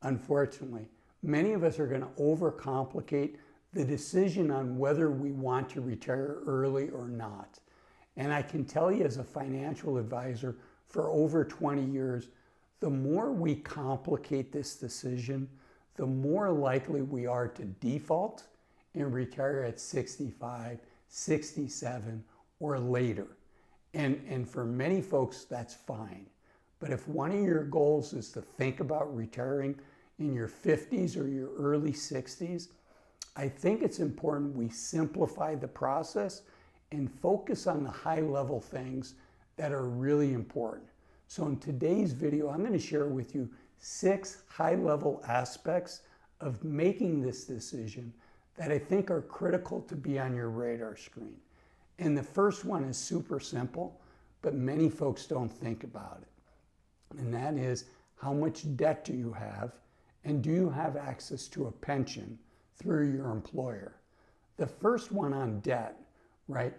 unfortunately, many of us are going to overcomplicate the decision on whether we want to retire early or not. And I can tell you as a financial advisor for over 20 years, the more we complicate this decision, the more likely we are to default and retire at 65, 67, or later. And for many folks, that's fine. But if one of your goals is to think about retiring in your 50s or your early 60s, I think it's important we simplify the process and focus on the high-level things that are really important. So in today's video, I'm going to share with you 6 high-level aspects of making this decision that I think are critical to be on your radar screen. And the first one is super simple, but many folks don't think about it. And that is, how much debt do you have, and do you have access to a pension through your employer? The first one on debt, right?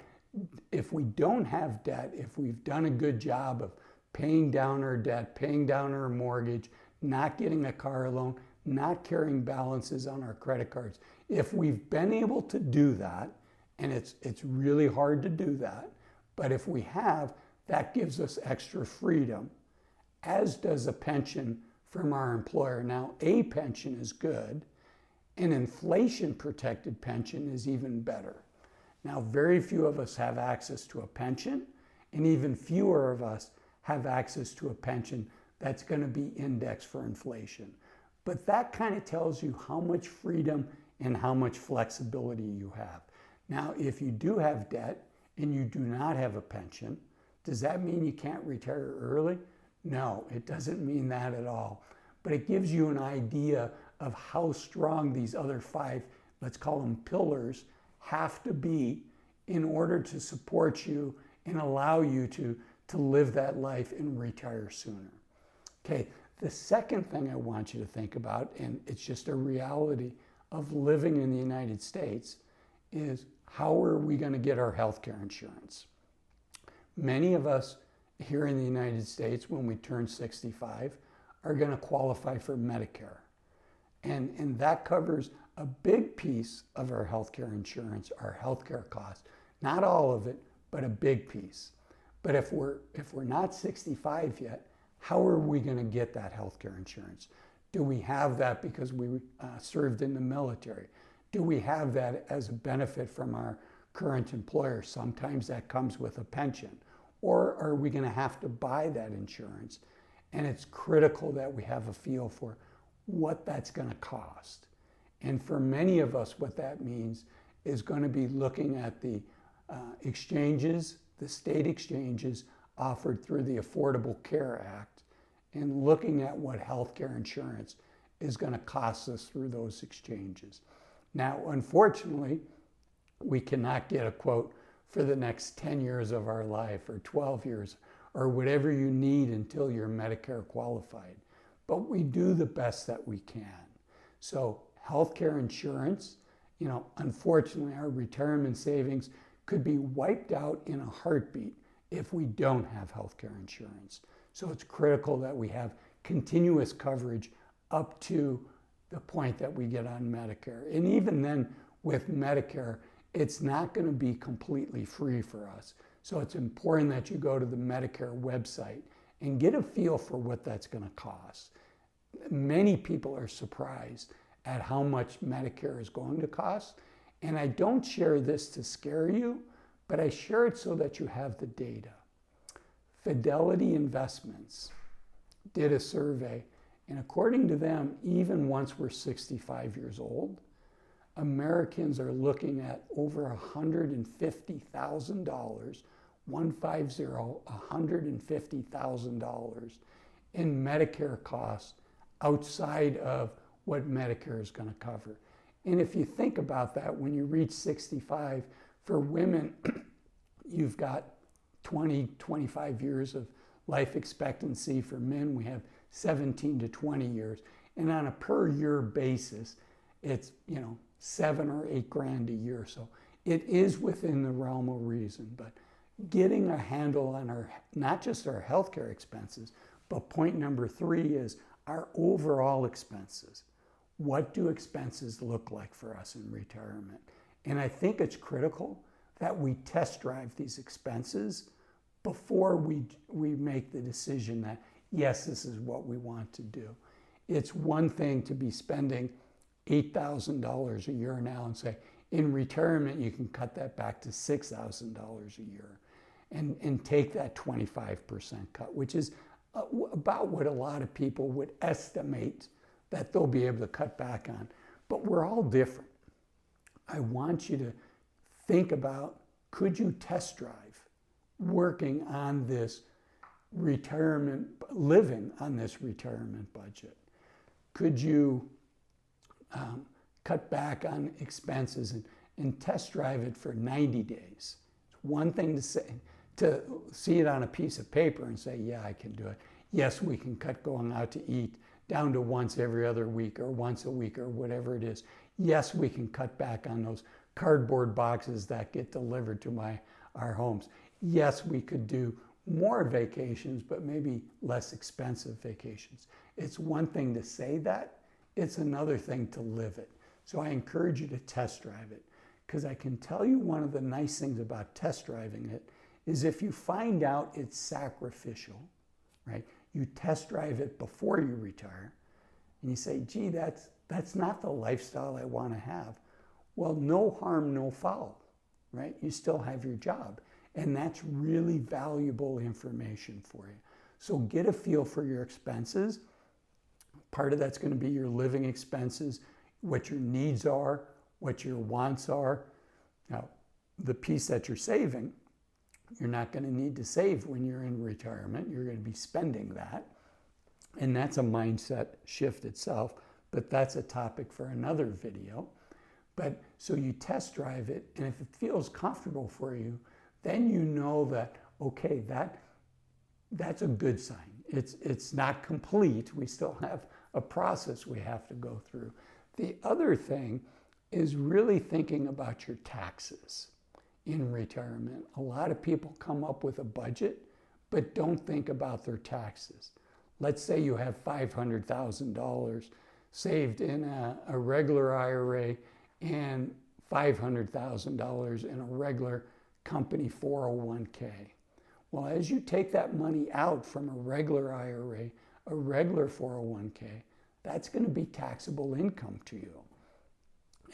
If we don't have debt, if we've done a good job of paying down our debt, paying down our mortgage, not getting a car loan, not carrying balances on our credit cards, if we've been able to do that, and it's really hard to do that, but if we have, that gives us extra freedom, as does a pension from our employer. Now, a pension is good. An inflation-protected pension is even better. Now, very few of us have access to a pension, and even fewer of us have access to a pension that's going to be indexed for inflation. But that kind of tells you how much freedom and how much flexibility you have. Now, if you do have debt and you do not have a pension, does that mean you can't retire early? No, it doesn't mean that at all. But it gives you an idea of how strong these other 5, let's call them pillars, have to be in order to support you and allow you to live that life and retire sooner. Okay, the second thing I want you to think about, and it's just a reality of living in the United States, is how are we going to get our health care insurance? Many of us here in the United States, when we turn 65, are going to qualify for Medicare. And that covers a big piece of our healthcare insurance, our healthcare costs. Not all of it, but a big piece. But if we're not 65 yet, how are we going to get that healthcare insurance? Do we have that because we served in the military? Do we have that as a benefit from our current employer? Sometimes that comes with a pension. Or are we going to have to buy that insurance? And it's critical that we have a feel for what that's going to cost. And for many of us, what that means is going to be looking at the exchanges, the state exchanges offered through the Affordable Care Act, and looking at what healthcare insurance is going to cost us through those exchanges. Now, unfortunately, we cannot get a quote for the next 10 years of our life or 12 years or whatever you need until you're Medicare qualified. But we do the best that we can. So healthcare insurance, unfortunately, our retirement savings could be wiped out in a heartbeat if we don't have healthcare insurance. So it's critical that we have continuous coverage up to the point that we get on Medicare. And even then, with Medicare, it's not going to be completely free for us. So it's important that you go to the Medicare website and get a feel for what that's going to cost. Many people are surprised at how much Medicare is going to cost. And I don't share this to scare you, but I share it so that you have the data. Fidelity Investments did a survey, and according to them, even once we're 65 years old, Americans are looking at over $150,000, $150,000 in Medicare costs outside of what Medicare is going to cover. And if you think about that, when you reach 65, for women, you've got 20, 25 years of life expectancy. For men, we have 17 to 20 years. And on a per year basis, it's, $7 or $8 grand a year. So it is within the realm of reason, but getting a handle on not just our healthcare expenses, but point number 3 is our overall expenses. What do expenses look like for us in retirement? And I think it's critical that we test drive these expenses before we make the decision that, yes, this is what we want to do. It's one thing to be spending $8,000 a year now and say, in retirement, you can cut that back to $6,000 a year and take that 25% cut, which is about what a lot of people would estimate that they'll be able to cut back on. But we're all different. I want you to think about, could you test drive working on this retirement, living on this retirement budget? Could you cut back on expenses and test drive it for 90 days? It's one thing to say, to see it on a piece of paper and say, yeah, I can do it. Yes, we can cut going out to eat down to once every other week or once a week or whatever it is. Yes, we can cut back on those cardboard boxes that get delivered to our homes. Yes, we could do more vacations, but maybe less expensive vacations. It's one thing to say that, it's another thing to live it. So I encourage you to test drive it, because I can tell you one of the nice things about test driving it is if you find out it's sacrificial, right? You test drive it before you retire and you say, gee, that's not the lifestyle I want to have. Well, no harm, no foul, right? You still have your job. And that's really valuable information for you. So get a feel for your expenses. Part of that's going to be your living expenses, what your needs are, what your wants are. Now, the piece that you're saving, you're not going to need to save when you're in retirement. You're going to be spending that. And that's a mindset shift itself, but that's a topic for another video. But so you test drive it, and if it feels comfortable for you, then you know that, okay, that's a good sign. It's not complete. We still have a process we have to go through. The other thing is really thinking about your taxes in retirement. A lot of people come up with a budget, but don't think about their taxes. Let's say you have $500,000 saved in a regular IRA and $500,000 in a regular company 401k. Well, as you take that money out from a regular IRA, a regular 401k, that's going to be taxable income to you.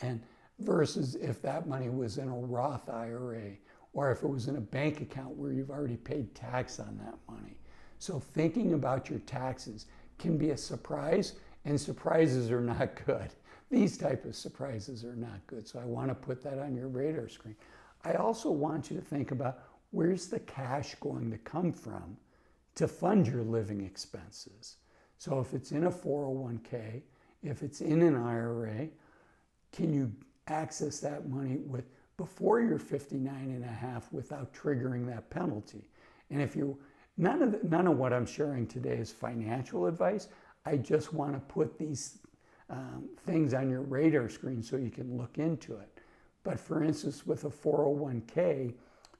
And versus if that money was in a Roth IRA or if it was in a bank account where you've already paid tax on that money. So thinking about your taxes can be a surprise, and surprises are not good. These type of surprises are not good. So I want to put that on your radar screen. I also want you to think about, where's the cash going to come from to fund your living expenses? So if it's in a 401k, if it's in an IRA, can you access that money before you're 59 and a half without triggering that penalty? And if you, none of what I'm sharing today is financial advice. I just want to put these things on your radar screen so you can look into it. But for instance, with a 401k,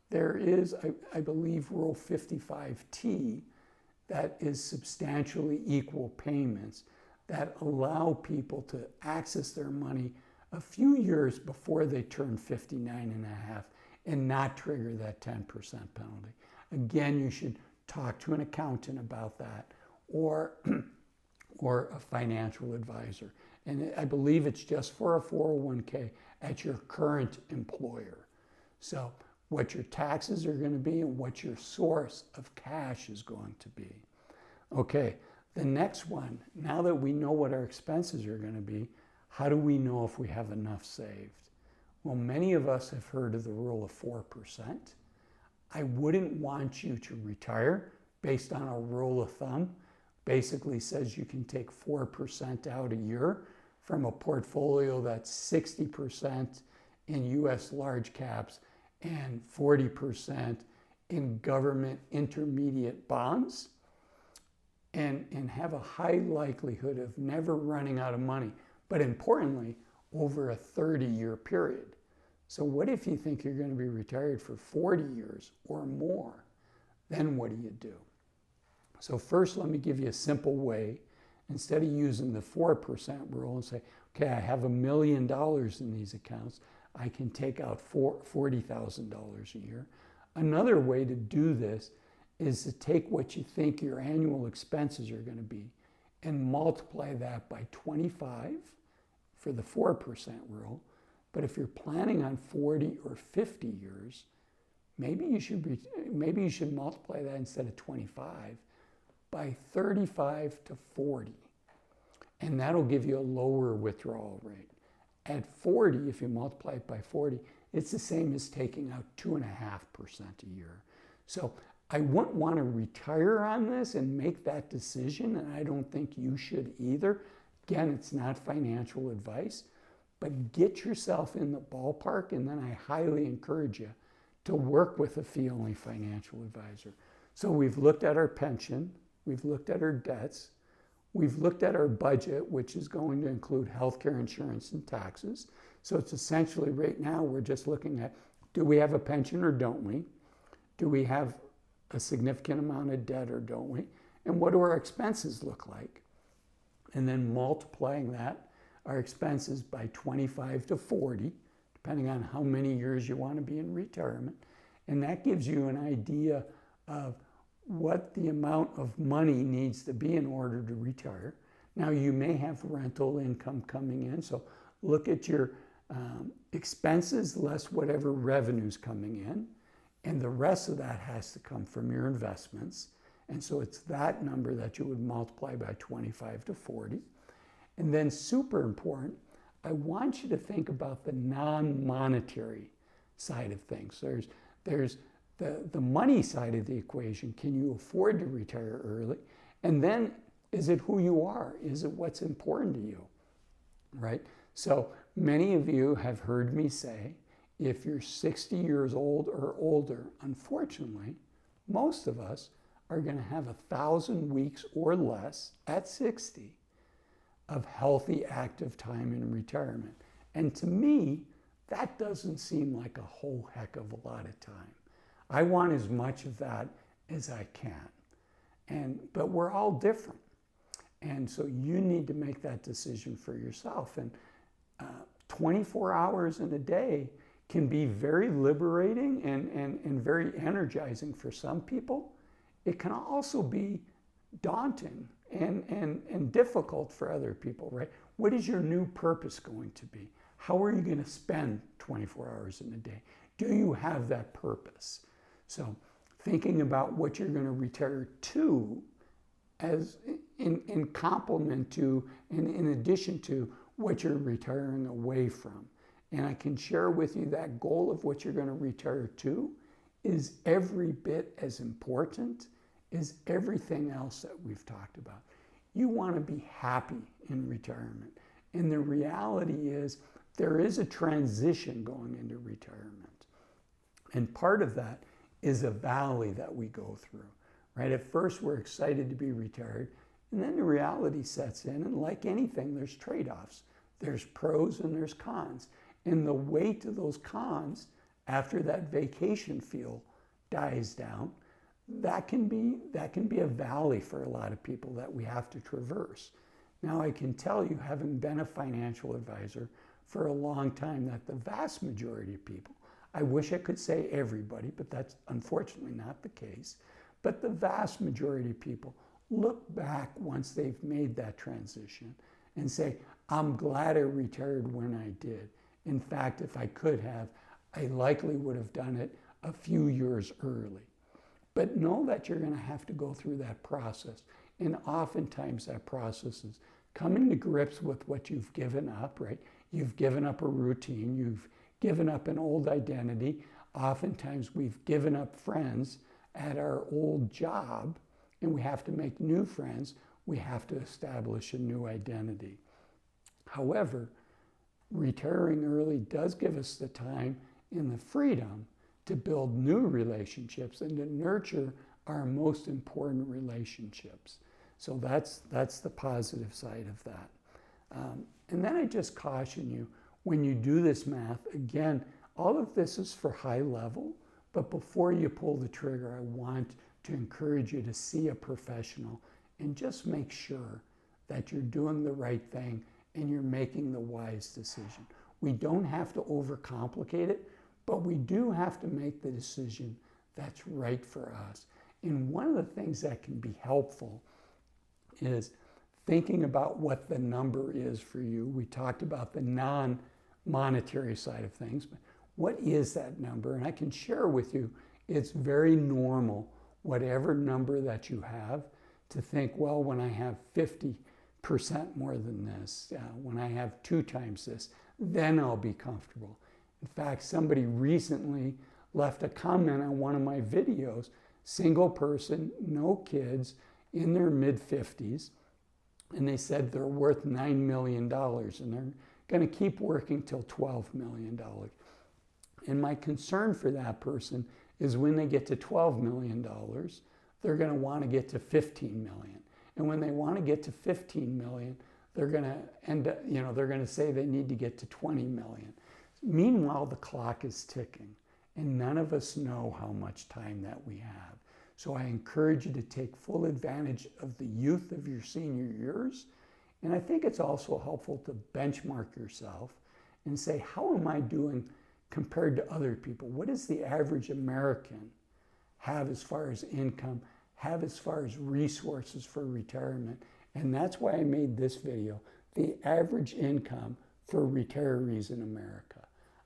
there is, I believe, Rule 55T that is substantially equal payments that allow people to access their money a few years before they turn 59 and a half and not trigger that 10% penalty. Again, you should talk to an accountant about that or a financial advisor. And I believe it's just for a 401k at your current employer. So what your taxes are going to be and what your source of cash is going to be. Okay, the next one, now that we know what our expenses are going to be, how do we know if we have enough saved? Well, many of us have heard of the rule of 4%. I wouldn't want you to retire based on a rule of thumb. Basically says you can take 4% out a year from a portfolio that's 60% in US large caps and 40% in government intermediate bonds, and have a high likelihood of never running out of money, but importantly, over a 30-year period. So what if you think you're going to be retired for 40 years or more? Then what do you do? So first, let me give you a simple way instead of using the 4% rule and say, okay, I have $1 million in these accounts, I can take out $40,000 a year. Another way to do this is to take what you think your annual expenses are going to be and multiply that by 25 for the 4% rule. But if you're planning on 40 or 50 years, maybe you should multiply that instead of 25 by 35 to 40. And that'll give you a lower withdrawal rate. At 40, if you multiply it by 40, it's the same as taking out 2.5% a year. So I wouldn't want to retire on this and make that decision, and I don't think you should either. Again, it's not financial advice, but get yourself in the ballpark, and then I highly encourage you to work with a fee-only financial advisor. So we've looked at our pension, we've looked at our debts, we've looked at our budget, which is going to include healthcare, insurance, and taxes. So it's essentially right now we're just looking at, do we have a pension or don't we? Do we have a significant amount of debt or don't we? And what do our expenses look like? And then multiplying that, our expenses by 25 to 40, depending on how many years you want to be in retirement. And that gives you an idea of what the amount of money needs to be in order to retire. Now, you may have rental income coming in, so look at your expenses less whatever revenue's coming in, and the rest of that has to come from your investments. And so it's that number that you would multiply by 25 to 40. And then super important, I want you to think about the non-monetary side of things. There's the money side of the equation. Can you afford to retire early? And then, is it who you are? Is it what's important to you, right? So many of you have heard me say, if you're 60 years old or older, unfortunately, most of us are going to have 1,000 weeks or less at 60 of healthy, active time in retirement. And to me, that doesn't seem like a whole heck of a lot of time. I want as much of that as I can. But we're all different. And so you need to make that decision for yourself. And 24 hours in a day can be very liberating and very energizing for some people. It can also be daunting and difficult for other people, right? What is your new purpose going to be? How are you going to spend 24 hours in a day? Do you have that purpose? So thinking about what you're going to retire to as in complement to and in addition to what you're retiring away from. And I can share with you that goal of what you're going to retire to is every bit as important as everything else that we've talked about. You want to be happy in retirement. And the reality is there is a transition going into retirement. And part of that is a valley that we go through, right? At first, we're excited to be retired, and then the reality sets in, and like anything, there's trade-offs. There's pros and there's cons. And the weight of those cons, after that vacation feel dies down, that can be a valley for a lot of people that we have to traverse. Now, I can tell you, having been a financial advisor for a long time, that the vast majority of people, I wish I could say everybody, but that's unfortunately not the case, but the vast majority of people look back once they've made that transition and say, I'm glad I retired when I did. In fact, if I could have, I likely would have done it a few years early. But know that you're going to have to go through that process. And oftentimes that process is coming to grips with what you've given up, right? You've given up a routine. You've given up an old identity. Oftentimes we've given up friends at our old job, and we have to make new friends. We have to establish a new identity. However, retiring early does give us the time and the freedom to build new relationships and to nurture our most important relationships. So that's the positive side of that. And then I just caution you, when you do this math, again, all of this is for high level, but before you pull the trigger, I want to encourage you to see a professional and just make sure that you're doing the right thing and you're making the wise decision. We don't have to overcomplicate it, but we do have to make the decision that's right for us. And one of the things that can be helpful is thinking about what the number is for you. We talked about the non-monetary side of things, but what is that number? And I can share with you, it's very normal, whatever number that you have, to think, well, when I have 50% more than this, when I have 2 times this, then I'll be comfortable. In fact, somebody recently left a comment on one of my videos, single person, no kids, in their mid-50s, and they said they're worth $9 million and they're going to keep working till $12 million. And my concern for that person is when they get to $12 million, they're going to want to get to 15 million. And when they want to get to 15 million, they're going to end up, they're going to say they need to get to 20 million. Meanwhile, the clock is ticking, and none of us know how much time that we have. So I encourage you to take full advantage of the youth of your senior years. And I think it's also helpful to benchmark yourself and say, how am I doing compared to other people? What does the average American have as far as income, have as far as resources for retirement? And that's why I made this video, the average income for retirees in America.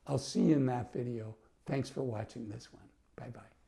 I'll see you in that video. Thanks for watching this one. Bye-bye.